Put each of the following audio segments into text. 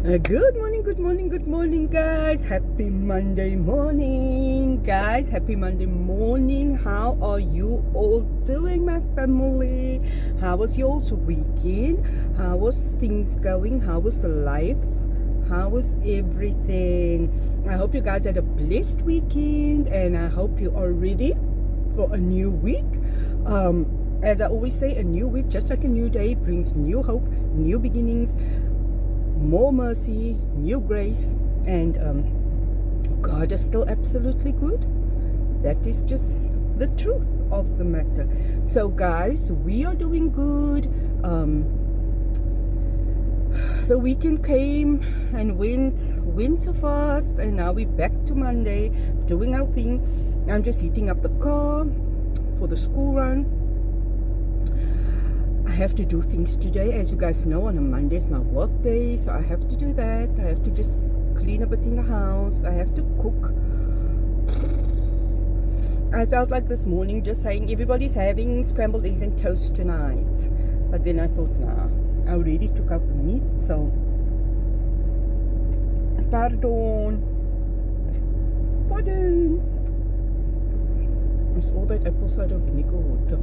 Good morning, guys. Happy Monday morning, guys. Happy Monday morning. How are you all doing, my family? How was y'all's weekend? How was things going? How was life? How was everything? I hope you guys had a blessed weekend, and I hope you are ready for a new week. As I always say, a new week, just like a new day, brings new hope, new beginnings, more mercy, new grace, and God is still absolutely good. That is just the truth of the matter. So guys, we are doing good. The weekend came and went so fast, and now we're back to Monday doing our thing. I'm just heating up the car for the school run. I have to do things today. As you guys know, on a Monday is my work day, so I have to do that. I have to just clean a bit in the house. I have to cook. I felt like this morning just saying everybody's having scrambled eggs and toast tonight, but then I thought, nah, I already took out the meat, so pardon. It's all that apple cider vinegar water.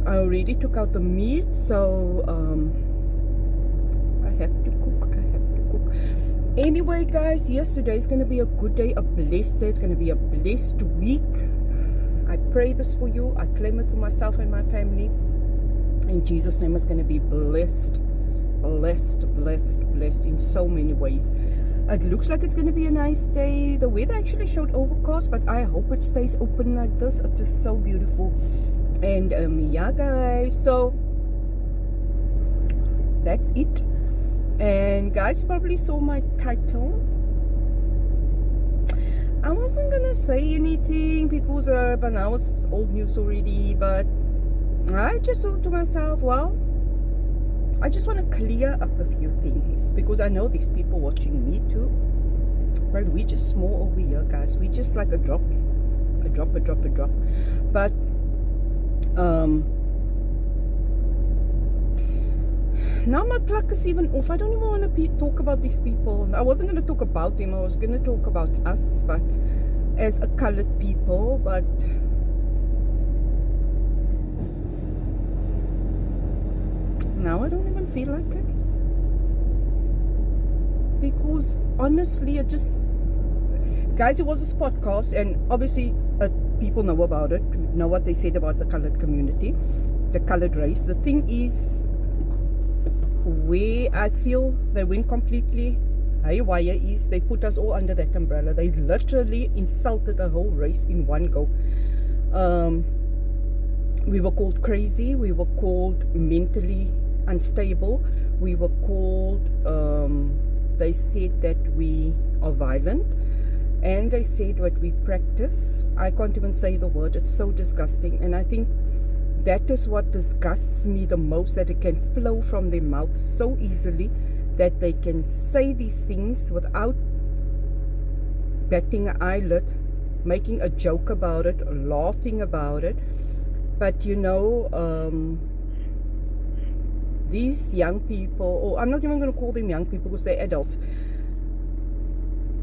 I already took out the meat, so I have to cook. Anyway, guys, yes, today is going to be a good day, a blessed day. It's going to be a blessed week. I pray this for you. I claim it for myself and my family. In Jesus' name, it's going to be blessed in so many ways. It looks like it's going to be a nice day. The weather actually showed overcast, but I hope it stays open like this. It is so beautiful. And yeah, guys, so that's it. And guys, you probably saw my title. I wasn't gonna say anything because by now it's old news already, but I just thought to myself, well, I just want to clear up a few things, because I know these people watching me too. Right, we just small over here, guys. We just like a drop. But now my pluck is even off. I don't even want to talk about these people. I wasn't going to talk about them. I was going to talk about us, but as a colored people. But now I don't even feel like it, because honestly, it just, guys, it was this podcast, and obviously people know about it, know what they said about the colored community, the colored race. The thing is, where I feel they went completely haywire is they put us all under that umbrella. They literally insulted the whole race in one go. We were called crazy, we were called mentally unstable, we were called, they said that we are violent, and they said what we practice. I can't even say the word, it's so disgusting. And I think that is what disgusts me the most, that it can flow from their mouth so easily, that they can say these things without batting an eyelid, making a joke about it, or laughing about it. But you know, these young people, or I'm not even going to call them young people because they're adults,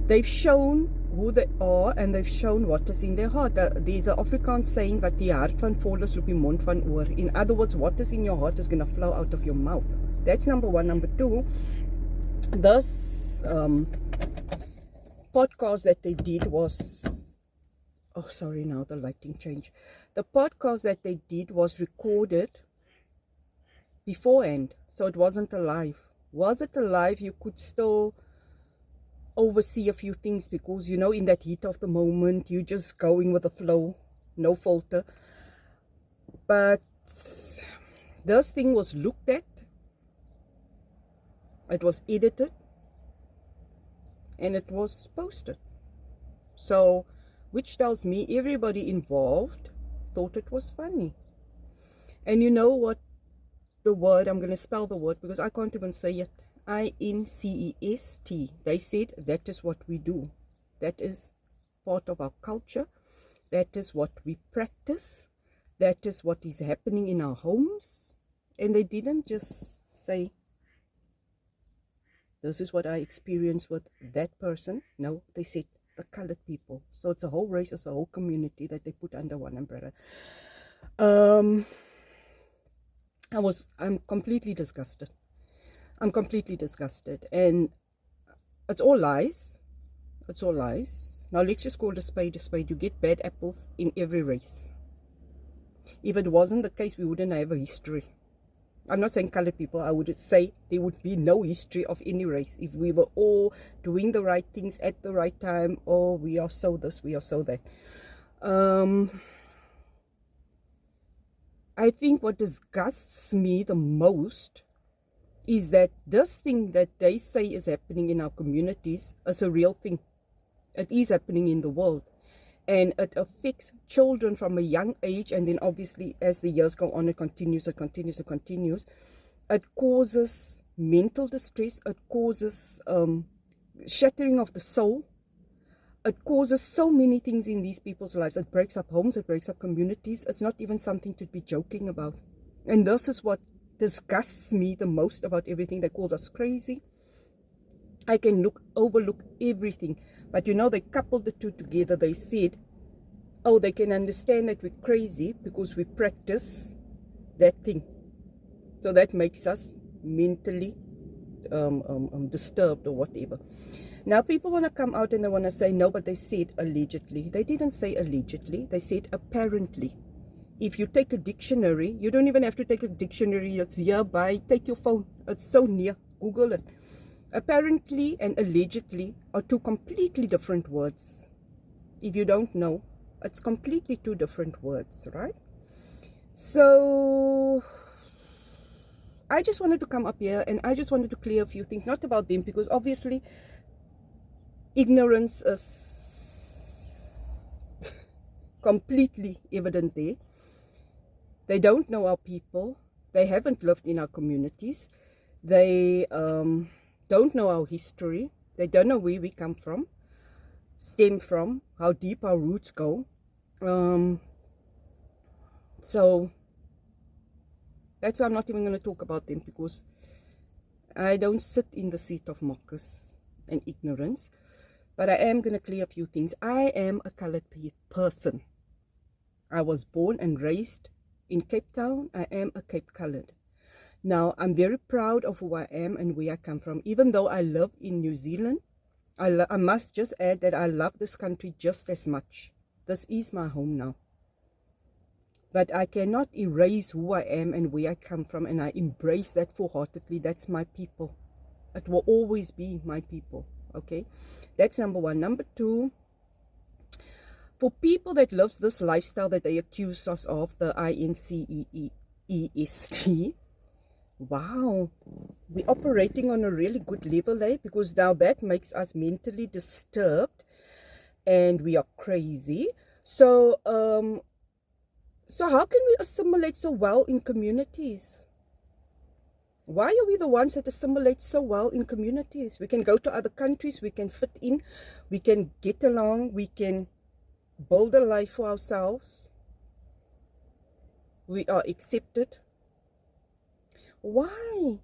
they've shown who they are, and they've shown what is in their heart. There's an Afrikaans saying, wat die hart van vol is, loop die mond van oor. In other words, what is in your heart is going to flow out of your mouth. That's number one. Number two, this podcast that they did was, oh sorry, now the lighting changed. The podcast that they did was recorded beforehand, so it wasn't a live. Was it a live, you could still oversee a few things, because you know, in that heat of the moment, you just going with the flow, no filter. But this thing was looked at, it was edited, and it was posted. So which tells me everybody involved thought it was funny. And you know what, the word, I'm going to spell the word because I can't even say it, INCEST. They said that is what we do. That is part of our culture. That is what we practice. That is what is happening in our homes. And they didn't just say this is what I experienced with that person. No, they said the colored people. So it's a whole race, it's a whole community that they put under one umbrella. I'm completely disgusted. I'm completely disgusted. And it's all lies. It's all lies. Now let's just call it a spade a spade. You get bad apples in every race. If it wasn't the case, we wouldn't have a history. I'm not saying colored people. I would say there would be no history of any race if we were all doing the right things at the right time. Oh, we are so this, we are so that. I think what disgusts me the most is that this thing that they say is happening in our communities is a real thing. It is happening in the world. And it affects children from a young age, and then obviously as the years go on, it continues. It causes mental distress, it causes shattering of the soul, it causes so many things in these people's lives. It breaks up homes, it breaks up communities. It's not even something to be joking about. And this is what disgusts me the most about everything. They called us crazy. I can overlook everything. But you know, they coupled the two together. They said, oh, they can understand that we're crazy because we practice that thing. So that makes us mentally disturbed or whatever. Now people want to come out and they want to say, no, but they said allegedly. They didn't say allegedly. They said apparently. If you take a dictionary, you don't even have to take a dictionary. It's nearby. Take your phone. It's so near. Google it. Apparently and allegedly are two completely different words. If you don't know, it's completely two different words, right? So I just wanted to come up here and I just wanted to clear a few things, not about them, because obviously ignorance is completely evident there. They don't know our people. They haven't lived in our communities. They don't know our history. They don't know where we come from, stem from, how deep our roots go. So that's why I'm not even going to talk about them, because I don't sit in the seat of mockers and ignorance. But I am going to clear a few things. I am a colored person. I was born and raised in Cape Town. I am a Cape Colored. Now, I'm very proud of who I am and where I come from. Even though I live in New Zealand, I must just add that I love this country just as much. This is my home now. But I cannot erase who I am and where I come from, and I embrace that full-heartedly. That's my people. It will always be my people, okay? That's number one. Number two, for people that lives this lifestyle that they accuse us of, the INCEEST, wow, we're operating on a really good level, eh? Because now that makes us mentally disturbed and we are crazy. So how can we assimilate so well in communities? Why are we the ones that assimilate so well in communities? We can go to other countries, we can fit in, we can get along, we can build a life for ourselves. We are accepted. Why?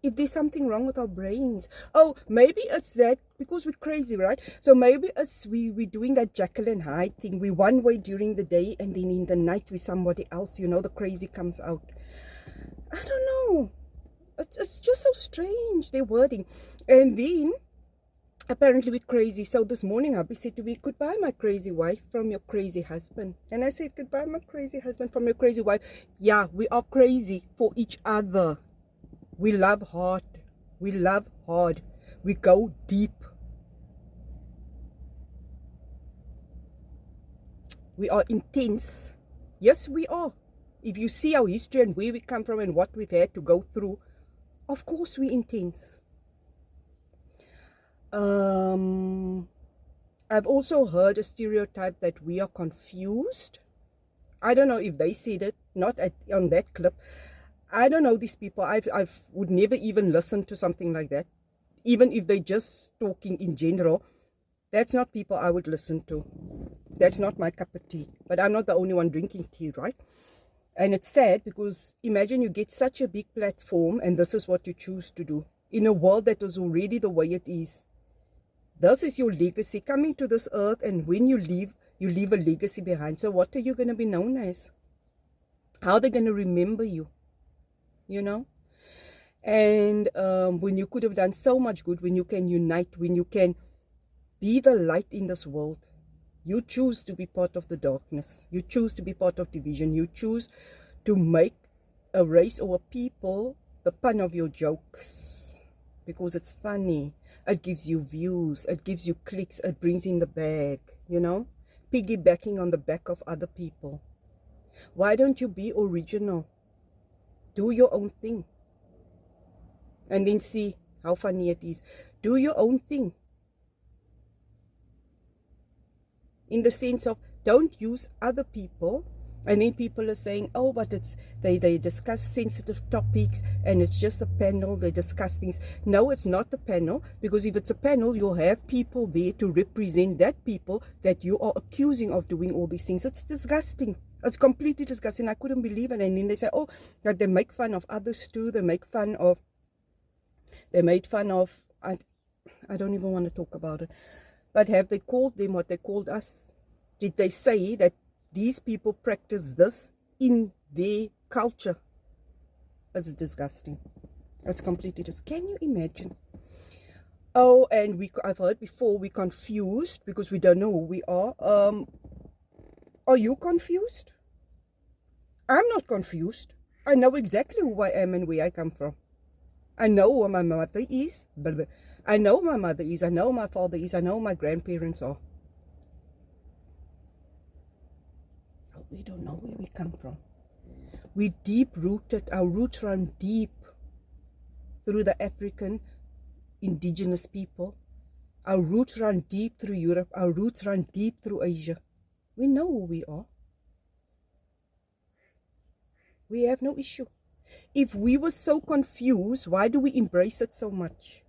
If there's something wrong with our brains. Oh, maybe it's that because we're crazy, right? So maybe it's we're doing that Jekyll and Hyde thing. We're one way during the day and then in the night we're somebody else. You know, the crazy comes out. I don't know. It's just so strange, their wording. And then apparently we're crazy. So this morning hubby said to me, goodbye my crazy wife from your crazy husband. And I said, goodbye my crazy husband from your crazy wife. Yeah, we are crazy for each other. We love hard. We love hard. We go deep. We are intense. Yes, we are. If you see our history and where we come from and what we've had to go through, of course we're intense. I've also heard a stereotype that we are confused. I don't know if they said it, not on that clip. I don't know these people. I would never even listen to something like that. Even if they're just talking in general, that's not people I would listen to. That's not my cup of tea. But I'm not the only one drinking tea, right? And it's sad because imagine you get such a big platform and this is what you choose to do. in a world that is already the way it is. This is your legacy, coming to this earth, and when you leave a legacy behind. So what are you going to be known as? How are they going to remember you? You know? And when you could have done so much good, when you can unite, when you can be the light in this world, you choose to be part of the darkness. You choose to be part of division. You choose to make a race or a people the pun of your jokes because it's funny. It gives you views. It gives you clicks. It brings in the bag, you know, piggybacking on the back of other people. Why don't you be original? Do your own thing. And then see how funny it is. Do your own thing. In the sense of, don't use other people. And then people are saying, oh, but they discuss sensitive topics and it's just a panel, they discuss things. No, it's not a panel, because if it's a panel, you'll have people there to represent that people that you are accusing of doing all these things. It's disgusting. It's completely disgusting. I couldn't believe it. And then they say, oh, that they make fun of others too. They made fun of, I don't even want to talk about it. But have they called them what they called us? Did they say that these people practice this in their culture? It's disgusting. It's completely disgusting. Can you imagine? Oh, and I've heard before, we're confused because we don't know who we are. Are you confused? I'm not confused. I know exactly who I am and where I come from. I know who my mother is. I know who my mother is. I know who my father is. I know who my grandparents are. We don't know where we come from. We're deep-rooted. Our roots run deep through the African indigenous people. Our roots run deep through Europe. Our roots run deep through Asia. We know who we are. We have no issue. If we were so confused, why do we embrace it so much?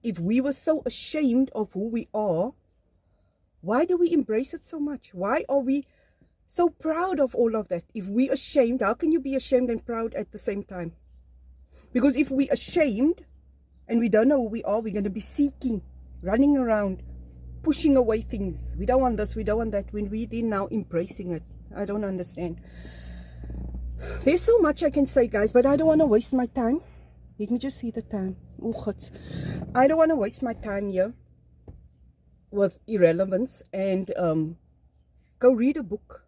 If we were so ashamed of who we are, why do we embrace it so much? Why are we so proud of all of that? If we're ashamed, how can you be ashamed and proud at the same time? Because if we're ashamed and we don't know who we are, we're going to be seeking, running around, pushing away things. We don't want this, we don't want that, when we're then now embracing it. I don't understand. There's so much I can say, guys, but I don't want to waste my time. Let me just see the time. Oh, God. I don't want to waste my time here with irrelevance, and go read a book.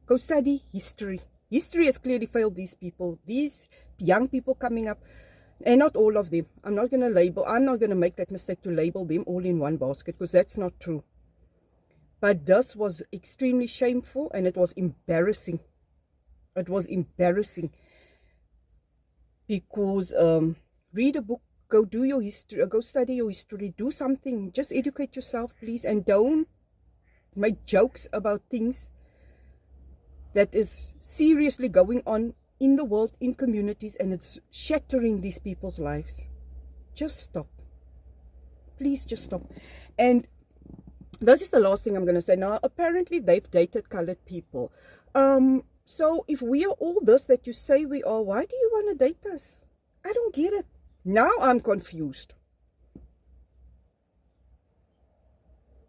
Go study history. History has clearly failed these people. These young people coming up, and not all of them. I'm not going to make that mistake to label them all in one basket, because that's not true. But this was extremely shameful, and it was embarrassing. It was embarrassing. Because read a book, go do your history, go study your history, do something. Just educate yourself, please, and don't make jokes about things that is seriously going on in the world, in communities, and it's shattering these people's lives. Just stop. Please just stop. And this is the last thing I'm going to say. Now, apparently they've dated colored people. So if we are all this that you say we are, why do you want to date us? I don't get it. Now I'm confused.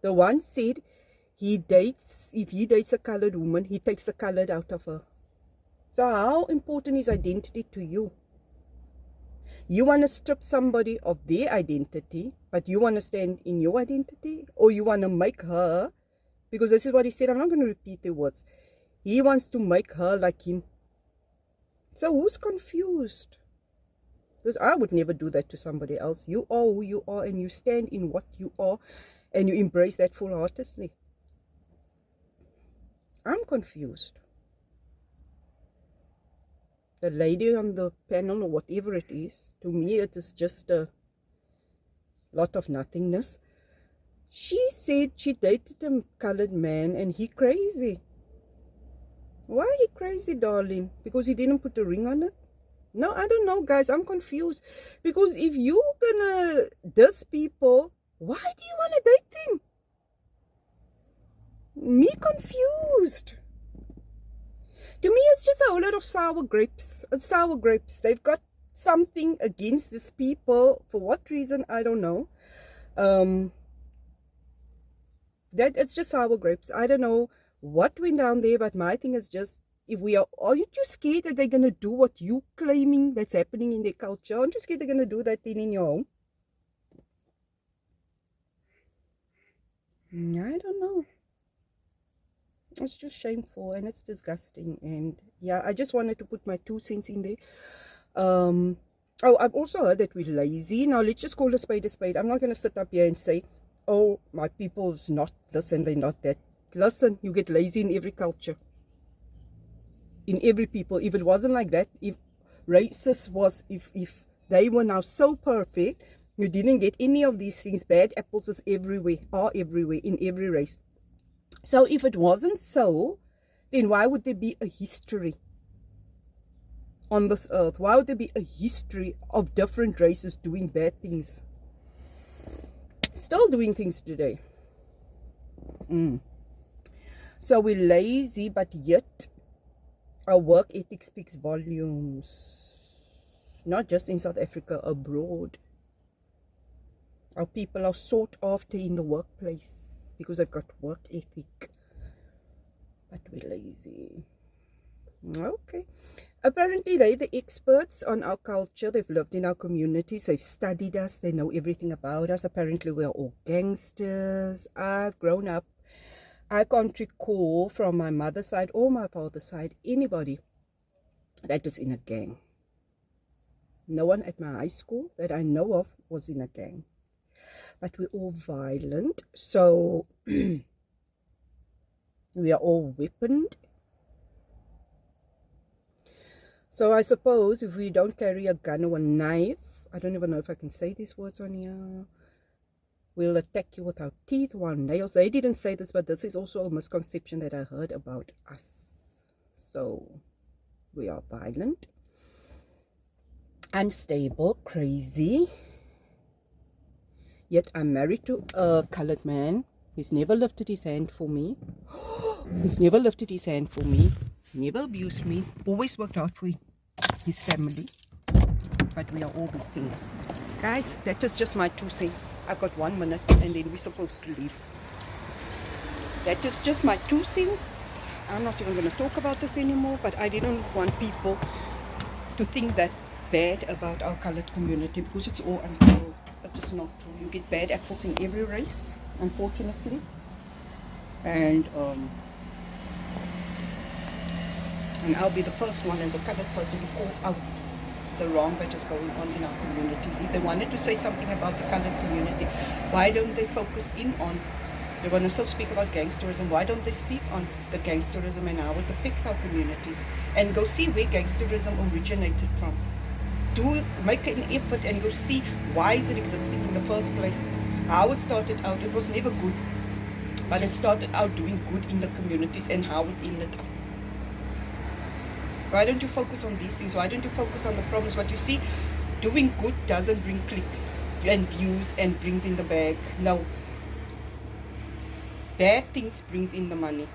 The one said if he dates a colored woman, he takes the colored out of her. So how important is identity to you? You want to strip somebody of their identity, but you want to stand in your identity? Or you want to make her, because this is what he said, I'm not going to repeat the words. He wants to make her like him. So who's confused? Because I would never do that to somebody else. You are who you are, and you stand in what you are, and you embrace that full-heartedly. I'm confused. The lady on the panel, or whatever it is, to me it is just a lot of nothingness. She said she dated a colored man and he crazy. Why he crazy, darling? Because he didn't put a ring on it? No, I don't know, guys. I'm confused. Because if you're gonna diss people, why do you want to date them? Me confused. To me, it's just a whole lot of sour grapes. It's sour grapes. They've got something against these people. For what reason, I don't know. That it's just sour grapes. I don't know what went down there, but my thing is just, if we are you too scared that they're going to do what you claiming that's happening in their culture? Aren't you scared they're going to do that thing in your home? I don't know. It's just shameful and it's disgusting. And yeah, I just wanted to put my 2 cents in there. Oh, I've also heard that we're lazy. Now, let's just call a spade a spade. I'm not going to sit up here and say, oh, my people's not this and they're not that. Listen, you get lazy in every culture. In every people. If it wasn't like that, if racist was, if they were now so perfect, you didn't get any of these things. Bad apples is everywhere, are everywhere, in every race. So if it wasn't so, then why would there be a history on this earth? Why would there be a history of different races doing bad things? Still doing things today. So we're lazy, but yet our work ethic speaks volumes. Not just in South Africa, abroad. Our people are sought after in the workplace because they've got work ethic. But we're lazy. Okay. Apparently they're the experts on our culture. They've lived in our communities. They've studied us. They know everything about us. Apparently we're all gangsters. I've grown up. I can't recall from my mother's side or my father's side anybody that is in a gang. No one at my high school that I know of was in a gang. But we're all violent. So we are all weaponed. So I suppose if we don't carry a gun or a knife, I don't even know if I can say these words on here, we'll attack you with our teeth or our nails. They didn't say this, but this is also a misconception that I heard about us. So we are violent, unstable, crazy. Yet I'm married to a colored man. He's never lifted his hand for me. He's never lifted his hand for me. Never abused me. Always worked hard for his family. But we are all these things. Guys, that is just my 2 cents. I've got 1 minute and then we're supposed to leave. That is just my 2 cents. I'm not even going to talk about this anymore, but I didn't want people to think that bad about our colored community because it's all untrue. It is not true. You get bad apples in every race, unfortunately. And I'll be the first one as a colored person to call out the wrong that is going on in our communities. If they wanted to say something about the colored community, why don't they focus in on, they want to still speak about gangsterism, why don't they speak on the gangsterism and how it affects our communities, and go see where gangsterism originated from. Make an effort and go see why is it existing in the first place, how it started out. It was never good, but it started out doing good in the communities and how it ended up. Why don't you focus on these things? Why don't you focus on the problems? What you see, doing good doesn't bring clicks and views and brings in the bag. No. Bad things brings in the money.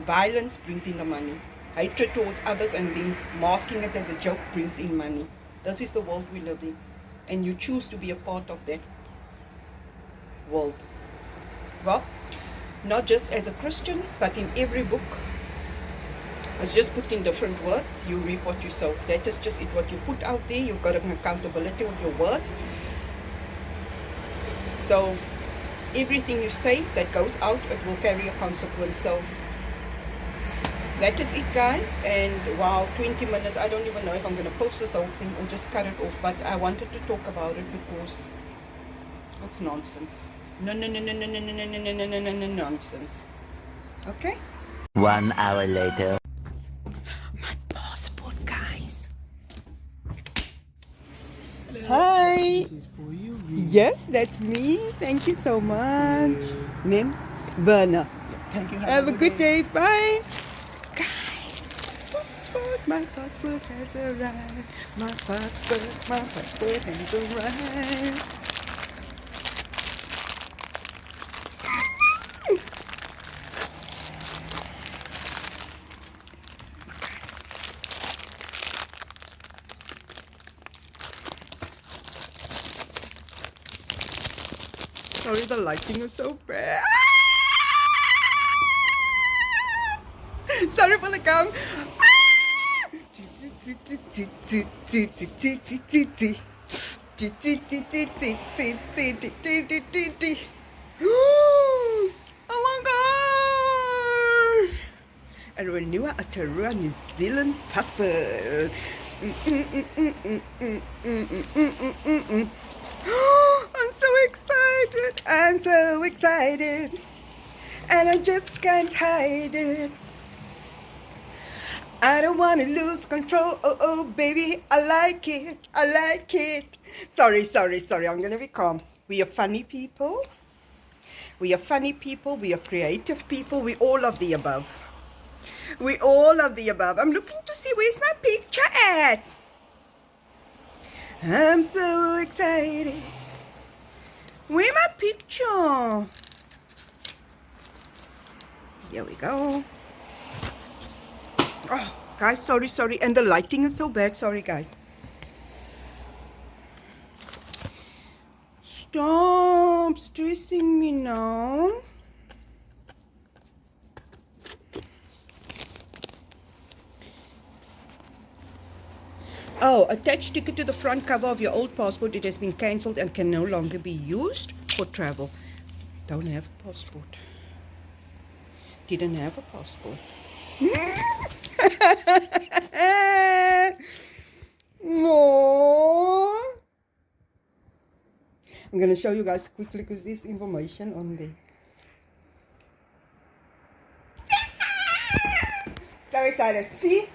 Violence brings in the money. Hatred towards others and then masking it as a joke brings in money. This is the world we live in. And you choose to be a part of that world. Well, not just as a Christian, but in every book. It's just put in different words. You reap what you sow. That is just it. What you put out there, you've got an accountability with your words. So everything you say that goes out, it will carry a consequence. So that is it, guys. And wow, 20 minutes. I don't even know if I'm going to post this whole thing or just cut it off. But I wanted to talk about it because it's nonsense. No, nonsense. Okay? 1 hour later. My passport, guys. Hi. This is for you. Yes, that's me. Thank you so much. Name? Werner. Thank you. Have a good day. Bye. Guys, my passport has arrived. My passport has arrived. Sorry, the lighting is so bad. Sorry for the gum. Oh my god! A renew a Aotearoa New Zealand passport. I'm so excited. I'm so excited. And I just can't hide it. I don't want to lose control. Oh, oh, baby, I like it. I like it. Sorry. I'm going to be calm. We are funny people. We are funny people. We are creative people. We all of the above. We all of the above. I'm looking to see where's my picture at. I'm so excited. Where's my picture? Here we go. Oh, guys, sorry. And the lighting is so bad. Sorry, guys. Stop stressing me now. Oh, attach ticket to the front cover of your old passport. It has been cancelled and can no longer be used for travel. Don't have a passport. Didn't have a passport. Aww. I'm going to show you guys quickly because there's information on there. So excited. See?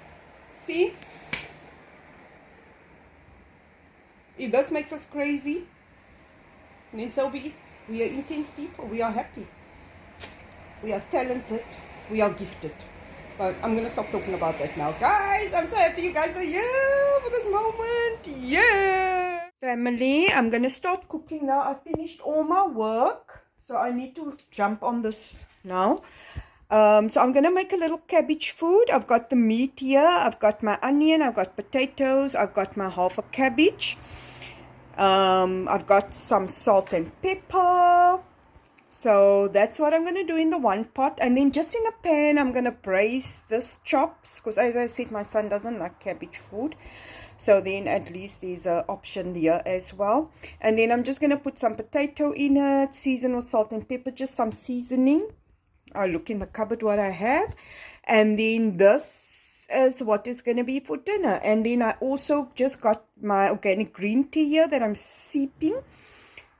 If this makes us crazy, then so be it. We are intense people. We are happy. We are talented. We are gifted. But I'm going to stop talking about that now. Guys, I'm so happy you guys are here for this moment. Yeah. Family, I'm going to start cooking now. I finished all my work. So I need to jump on this now. So I'm going to make a little cabbage food. I've got the meat here. I've got my onion. I've got potatoes. I've got my half a cabbage. I've got some salt and pepper. So that's what I'm going to do in the one pot. And then just in a pan, I'm going to braise this chops. Because as I said, my son doesn't like cabbage food. So then at least there's an option there as well. And then I'm just going to put some potato in it. Season with salt and pepper. Just some seasoning. I'll look in the cupboard what I have. And then this is what is going to be for dinner. And then I also just got my organic green tea here that I'm sipping.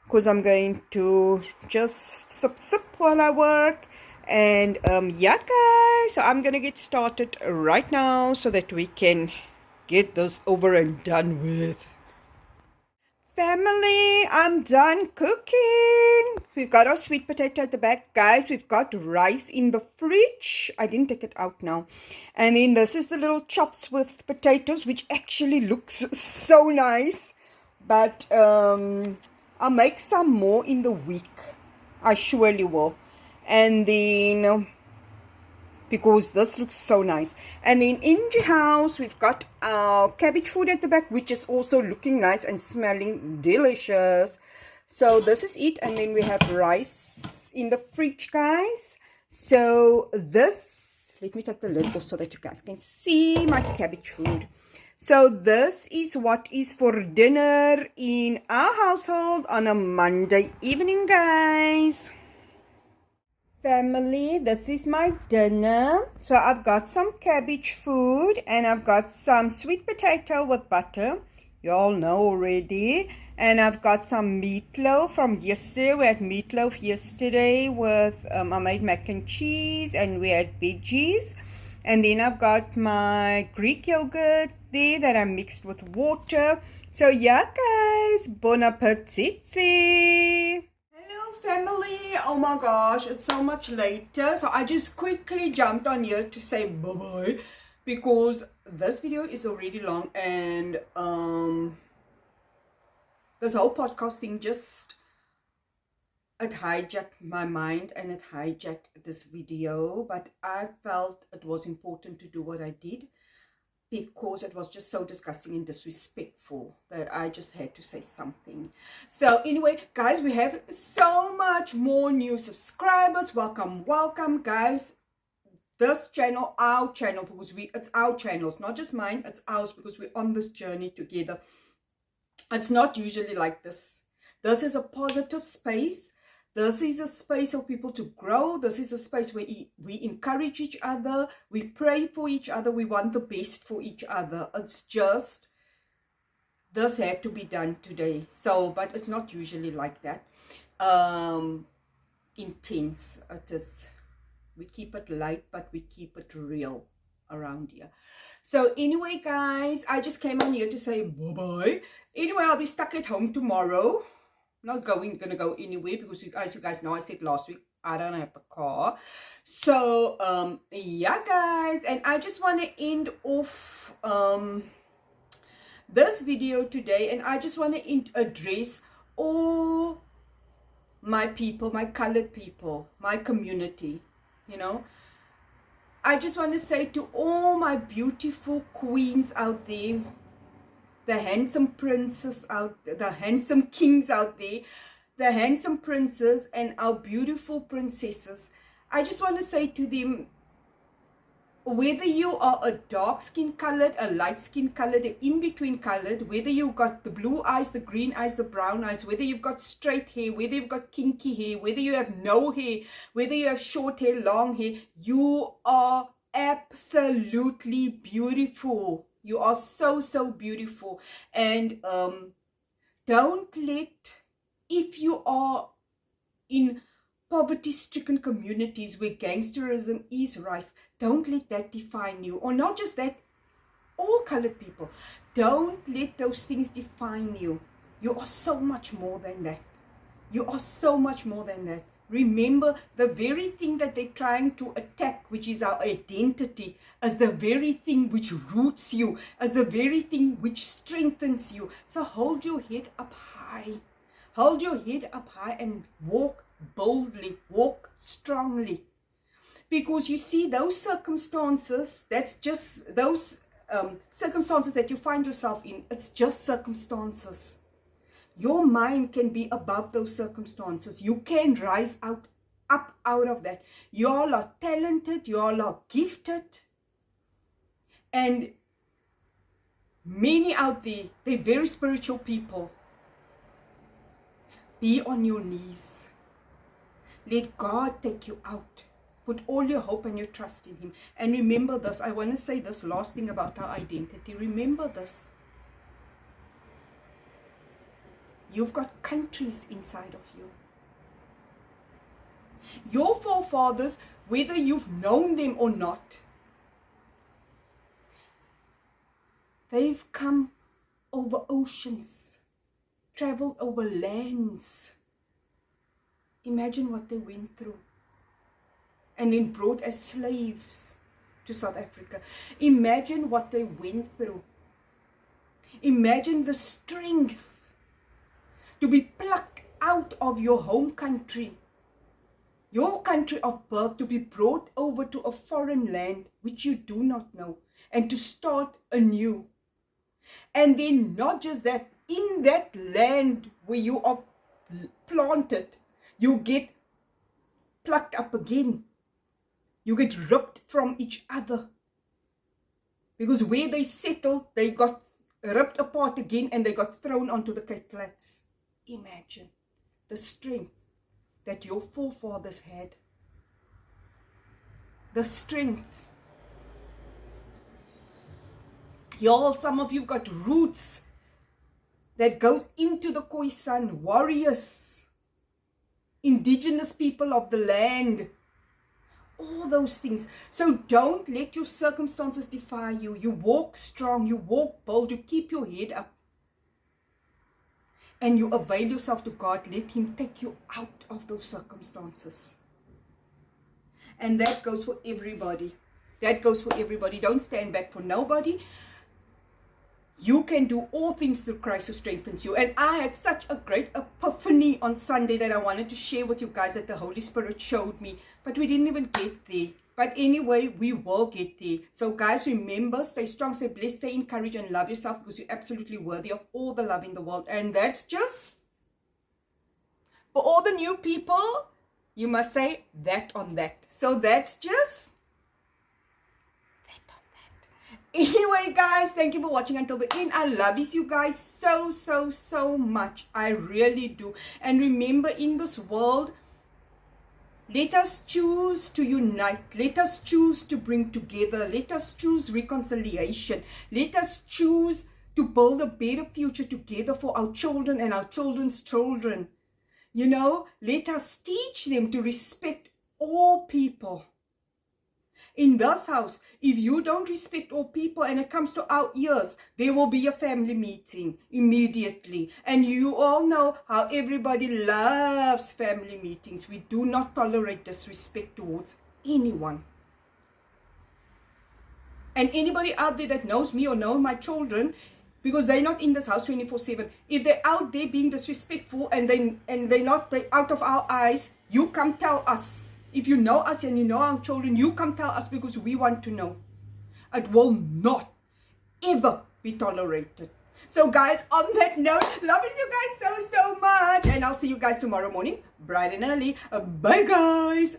Because I'm going to just sip while I work. And yeah guys, so I'm going to get started right now so that we can get this over and done with. Family, I'm done cooking. We've got our sweet potato at the back. Guys, we've got rice in the fridge. I didn't take it out now. And then this is the little chops with potatoes, which actually looks so nice. But I'll make some more in the week. I surely will. And then, because this looks so nice. And then in the house, we've got our cabbage food at the back, which is also looking nice and smelling delicious. So this is it. And then we have rice in the fridge, guys. So this, let me take the lid off so that you guys can see my cabbage food. So this is what is for dinner in our household on a Monday evening, guys. Family, this is my dinner. So I've got some cabbage food and I've got some sweet potato with butter. You all know already. And I've got some meatloaf from yesterday. We had meatloaf yesterday with, I made mac and cheese and we had veggies. And then I've got my Greek yogurt there that I mixed with water. So yeah guys, bon appetit. Hello family. Oh my gosh, it's so much later. So I just quickly jumped on here to say bye-bye. Because this video is already long. And this whole podcast thing just... it hijacked my mind and it hijacked this video, but I felt it was important to do what I did because it was just so disgusting and disrespectful that I just had to say something. So anyway, guys, we have so much more new subscribers. Welcome, welcome, guys. This channel, our channel, because it's our channel. It's not just mine, it's ours, because we're on this journey together. It's not usually like this. This is a positive space. This is a space for people to grow. This is a space where we encourage each other. We pray for each other. We want the best for each other. It's just, this had to be done today. So, but it's not usually like that. Intense. It is. We keep it light, but we keep it real around here. So anyway, guys, I just came on here to say bye-bye. Anyway, I'll be stuck at home tomorrow. Not gonna go anywhere, because as you guys know, I said last week I don't have the car. So yeah, guys, and I just want to end off this video today, and I just want to address all my people, my colored people, my community. You know, I just want to say to all my beautiful queens out there, the handsome princes out there, the handsome kings out there, the handsome princes and our beautiful princesses, I just want to say to them, whether you are a dark skin colored, a light skin colored, an in-between colored, whether you've got the blue eyes, the green eyes, the brown eyes, whether you've got straight hair, whether you've got kinky hair, whether you have no hair, whether you have short hair, long hair, you are absolutely beautiful. You are so, so beautiful. And don't let, if you are in poverty-stricken communities where gangsterism is rife, don't let that define you. Or not just that, all colored people. Don't let those things define you. You are so much more than that. You are so much more than that. Remember, the very thing that they're trying to attack, which is our identity, is the very thing which roots you, is the very thing which strengthens you. So hold your head up high. Hold your head up high and walk boldly, walk strongly. Because you see, those circumstances, that's just those circumstances that you find yourself in, it's just circumstances. Your mind can be above those circumstances. You can rise up out of that. You all are talented. You all are gifted. And many out there, they're very spiritual people. Be on your knees. Let God take you out. Put all your hope and your trust in Him. And remember this. I want to say this last thing about our identity. Remember this. You've got countries inside of you. Your forefathers, whether you've known them or not, they've come over oceans, traveled over lands. Imagine what they went through. And then brought as slaves to South Africa. Imagine what they went through. Imagine the strength to be plucked out of your home country, your country of birth, to be brought over to a foreign land which you do not know, and to start anew. And then not just that, in that land where you are planted, you get plucked up again. You get ripped from each other. Because where they settled, they got ripped apart again and they got thrown onto the Cape Flats. Imagine the strength that your forefathers had. The strength. Y'all, some of you got roots that goes into the Khoisan, warriors, indigenous people of the land. All those things. So don't let your circumstances define you. You walk strong, you walk bold, you keep your head up. And you avail yourself to God. Let Him take you out of those circumstances. And that goes for everybody. That goes for everybody. Don't stand back for nobody. You can do all things through Christ who strengthens you. And I had such a great epiphany on Sunday that I wanted to share with you guys, that the Holy Spirit showed me. But we didn't even get there. But anyway, we will get there. So guys, remember, stay strong, stay blessed, stay encouraged, and love yourself, because you're absolutely worthy of all the love in the world. And that's just for all the new people. You must say that on that. So that's just that on that. Anyway, guys, thank you for watching until the end. I love you guys so much. I really do. And remember, in this world, let us choose to unite. Let us choose to bring together. Let us choose reconciliation. Let us choose to build a better future together for our children and our children's children. You know, let us teach them to respect all people. In this house, if you don't respect all people and it comes to our ears, there will be a family meeting immediately. And you all know how everybody loves family meetings. We do not tolerate disrespect towards anyone. And anybody out there that knows me or knows my children, because they're not in this house 24/7, if they're out there being disrespectful and they're out of our eyes, you come tell us. If you know us and you know our children, you come tell us, because we want to know. It will not ever be tolerated. So guys, on that note, love you guys so much. And I'll see you guys tomorrow morning, bright and early. Bye guys.